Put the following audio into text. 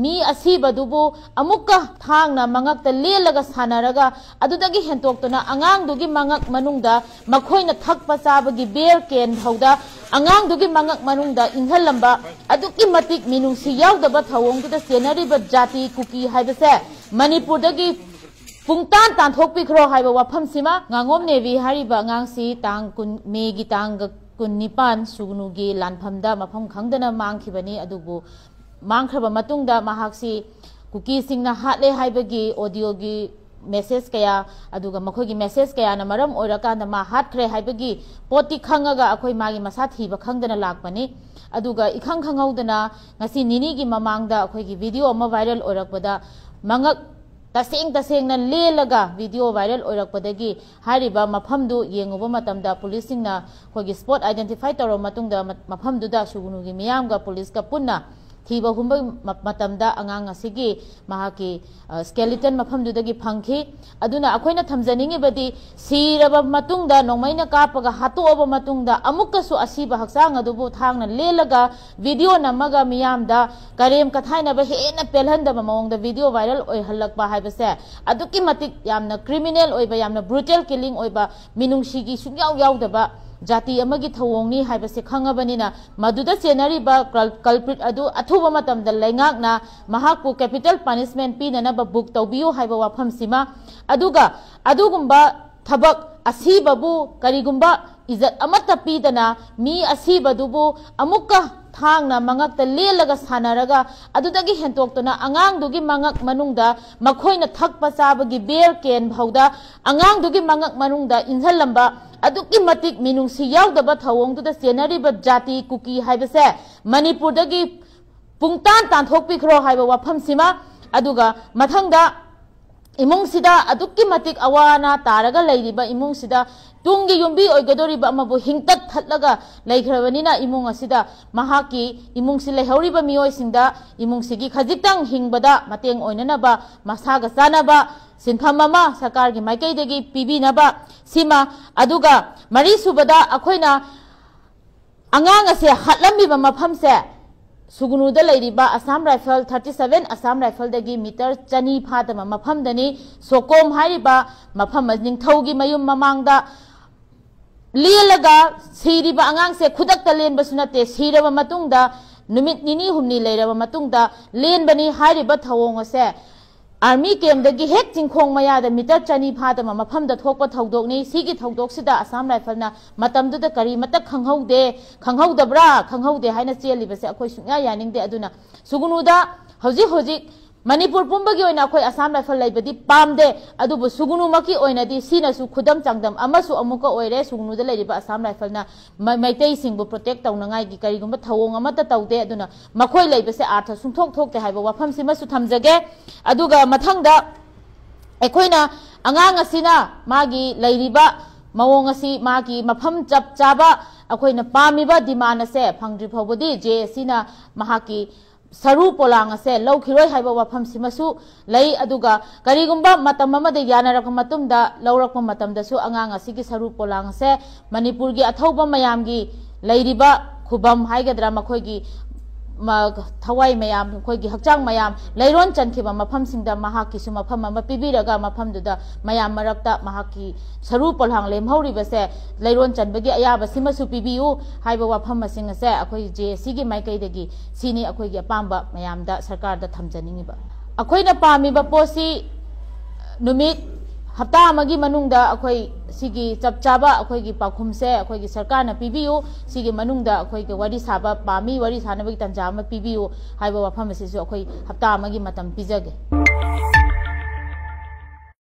मी असीबदुबु अमुक्का थांगना मंगकता लेलगा सानरगा अदुदगी हेंतोक्तुना अंगांगदुगी मंगक मनुंगदा मखोइना थकपा चाबगी बेर केन भौदा अंगांगदुगी मंगक मनुंगदा इंहलंबा अदुकी मतिक मिनुंगसी यावदबा थवोंगदुदा सेनरिबा जाति cookie हाइबसे मणिपुरदगी पुंगतान तांथोकपिखरो हाइबा वाफमसिमा ngangoम navy हारिबा अंगांगसी तांग कुन मेगी तांग कुन निपान सुगनुगी लानफमदा मफम खंगदना मांगखिबनी अदुबु मांगखरबा मतुंगदा महाक्सी कुकी सिंगना हाटले हाइबगी ऑडियोगी मेसेज कया अदुगा मखोगी मेसेज कया ना मरम ओइराकांदा मा हाटखरे हाइबगी पोती खंगागा अखोय मागी मसा थीबा खंगदना लाकपनी अदुगा इखंग खंगौदना ngasi निनीगी ममांगदा अखोयगी वीडियो अमा वायरल ओइरकबदा मंगक तसेंग लेलगा वीडियो वायरल ओइरकपदगी हारिबा मफमदु येंगुबा मतमदा पुलिसिंगना खोगी स्पॉट आइडेंटिफाई तौर मतुंगदा मफमदुदा सुगुनुगी मियामगा पुलिसका पुन्ना थीबा हुंबा मतमदा अंगांग असिगी महाकी स्केलेटन मफमदुदगी फंखी अदुना अखोइना थमजनिंगिबदी सीरबा मतुंगदा नोंमैना कापगा हातोबा मतुंगदा अमुक्कसु असीबा हक्सांग अदुबु थांगना लेलगा वीडियो नमगा मियामदा करेम कथाइनबा हेना पेलहंदबा मवंगदा वीडियो वायरल ओइहल्लकबा हाइबसे अदुकी मतिक यामना क्रिमिनल ओइबा यामना ब्रूटल किलिंग ओइबा मिनुंगसिगी सुंयाव यावदबा जाति अमगी थवोंगनी हाइबसे खंगबनिना मदुदा चेनरिबा कल्प्रिट अदु अथुबा मतमदा लेंगाकना महाकु कैपिटल पनिशमेंट पिननबा बुक तौबियो हाइबा वाफमसिमा अदुगुंबा थबक असीबबु करिगुंबा इज्जत अमत्ता पीदना मी असीबदुबु अमुक्का थांगना मंगकता लेलगा सानरगा अदुदगी हेंतोक्तुना अंगांगदुगी मंगक मनुंगदा मखोइना थकपा चाबगी बेर केन भौदा अंगांगदुगी मंगक मनुंगदा इंहलंबा अदुकी मतिक मिनुंगसी यावदबा थवोंगदुदा सेनरिबा जाति कुकी हाइबसे मणिपुरदगी पुंगतान तांथोकपिखरो हाइबा वाफमसिमा अदुगा मथंगदा इमुंगसिदा अदुकी मतिक अवाना तारगा लैरिबा इमुंगसिदा तुंगी युंबी ओइगदोरिबा अमबु हिंगतत थतलगा लैखरबनिना इमुंग असिदा महाकी इमुंगसि लैहौरिबा मियोइसिंगदा इमुंगसिगी खजिक्तंग हिंगबदा मतेंग ओइननबा मसागा चानबा सिनफम अमा सरकारगी माइकैदगी पिबिनबा सिमा अदुगा मरी सुबदा अखोइना अंगांग असे हटलम्बिबा मफमसे सुगुनुदा लैरिबा असम राइफल 37 असम राइफल दगी मीटर चनी फादमा मफमदनी सोकोम हारिबा मफम निंगथौगी मयुम ममांगदा लेलगा सीरिबा अंगांग से खुदकता लेनबसु नते सीरबा मतुंगदा नुमित निनी हुमनी लैरबा मतुंगदा लेनबनी हारिबा थवोंग असे आर्मी केम्दगी हेक चिंखोंग मयादा मीटर चनी फादमा मफमदा थोकपा थौदोकनी सिगी थौदोकसिदा असम राइफलना मतमदुदा करी मत खंगहौदे हाइना चेलिबसे अखोय सुंया यानिंगदे अदुना सुगुनुदा हौजिक मणिपुर पुंबगी ओइना अखोय असम राइफल लैबदी पामदे अदुबु सुगुनुमकी ओइनादी सिनासु खुदम चांगदम अमसु अमुका ओइरे सुगुनुदा लैरिबा असम राइफलना मैतै सिंगबु प्रोटेक्ट तौनंगाइगी करिगुंबा थवोंग अमता तौदे अदुना मखोय लैबसे अर्थ सुंथोक थोकते हाइबा वाफमसिमसु थमजगे अदुगा मथंगदा अखोयना अंगांग असिना मागी लैरिबा मवोंग असि मागी मफम चप चाबा अखोयना पामिबा डिमांड असे फंगद्रि फौबदी जेएससीना महाकी सरू पोलांग से लौखिरोय हाइबा वाफमसिमसु लई अदुगा करिगुंबा मतम अमदे यानरक मतुमदा लौरक मतमदसु अंगांग असिगी सरू पोलांग से मणिपुर की अथौबा मयामगी लैरिबा खुबम हाइगद्रा मखोयगी थवाई मयाम खोगी हक्चांग मयाम लैरोन चनखिबा मफमसिंगदा महाकीसु मफम अमा पिबिरगा मफमदुदा मयाम मरक्ता महाकी सरू पोलांग लेमहौरिबसे लैरोन चनबगी अयाबसिमसु पिबियु हाइबा वाफमसिंग से अखोय जेएससीगी माइकैदगी सिनी अखोयगी अपांबा मयामदा सरकारदा थमजनिंगिबा अखोयना पामिबा पोसी नुमित हप्ता अमगी मनुंगदा अखोय सिगी चपचाबा अखोयगी पाखुम से अखोयगी सरकारना पिबियु सिगी मनुंगदा अखोयगी वरी साबा पामी वरी सानबगी तंजा अमा पिबियु हाइबा वाफम असिसु अखोय हप्ता अमगी मतम पिजगे।